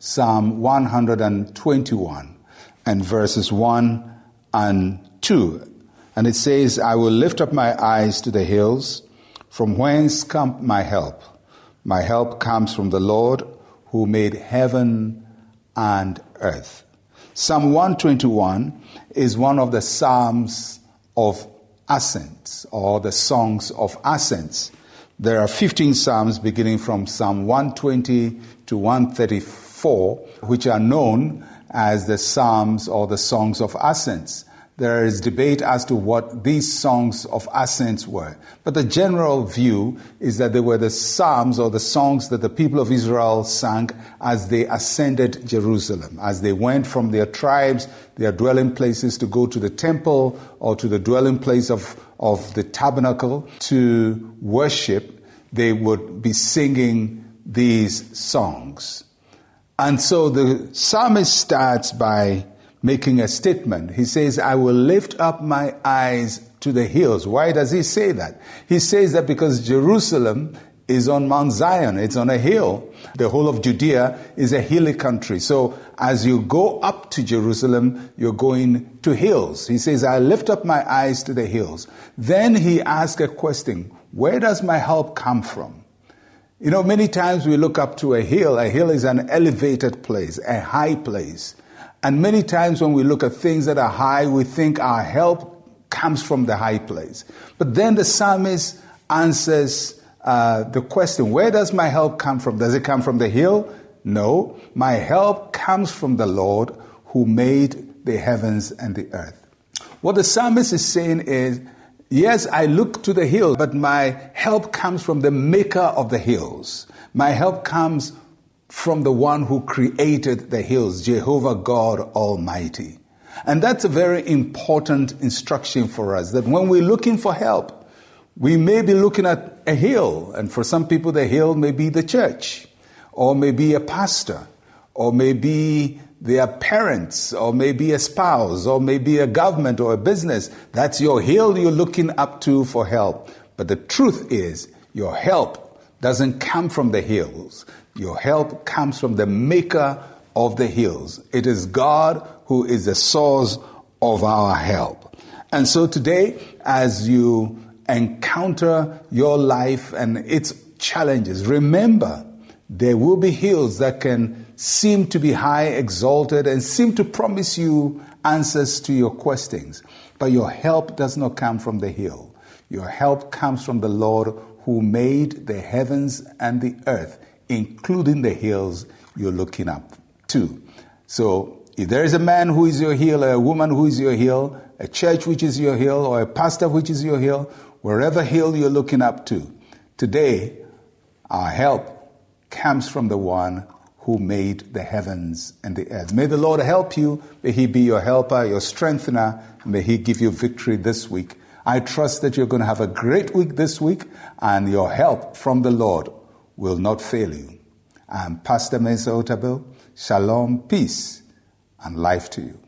Psalm 121 and verses 1 and 2. And it says, I will lift up my eyes to the hills, from whence comes my help. My help comes from the Lord who made heaven and earth. Psalm 121 is one of the Psalms of ascents, or the songs of ascents. There are 15 Psalms beginning from Psalm 120 to 134, which are known as the Psalms or the songs of ascents. There is debate as to what these songs of ascents were. But the general view is that they were the psalms or the songs that the people of Israel sang as they ascended Jerusalem, as they went from their tribes, their dwelling places, to go to the temple or to the dwelling place of the tabernacle to worship. They would be singing these songs. And so the psalmist starts by making a statement. He says, I will lift up my eyes to the hills. Why does he say that? He says that because Jerusalem is on Mount Zion. It's on a hill. The whole of Judea is a hilly country. So as you go up to Jerusalem, you're going to hills. He says, I lift up my eyes to the hills. Then he asks a question, where does my help come from? You know, many times we look up to a hill. A hill is an elevated place, a high place. And many times when we look at things that are high, we think our help comes from the high place. But then the psalmist answers the question, where does my help come from? Does it come from the hill? No, my help comes from the Lord who made the heavens and the earth. What the psalmist is saying is, yes, I look to the hill, but my help comes from the maker of the hills. My help comes from the one who created the hills, Jehovah God Almighty. And that's a very important instruction for us, that when we're looking for help, we may be looking at a hill, and for some people the hill may be the church, or maybe a pastor, or maybe their parents, or maybe a spouse, or maybe a government or a business. That's your hill you're looking up to for help. But the truth is, your help doesn't come from the hills. Your help comes from the maker of the hills. It is God who is the source of our help. And so today, as you encounter your life and its challenges, remember there will be hills that can seem to be high, exalted, and seem to promise you answers to your questions. But your help does not come from the hill. Your help comes from the Lord who made the heavens and the earth, including the hills you're looking up to. So if there is a man who is your hill, or a woman who is your hill, a church which is your hill, or a pastor which is your hill, wherever hill you're looking up to, today our help comes from the one who made the heavens and the earth. May the Lord help you. May he be your helper, your strengthener. May he give you victory this week. I trust that you're going to have a great week this week, and your help from the Lord will not fail you. I'm Pastor Mensa Otabil. Shalom, peace, and life to you.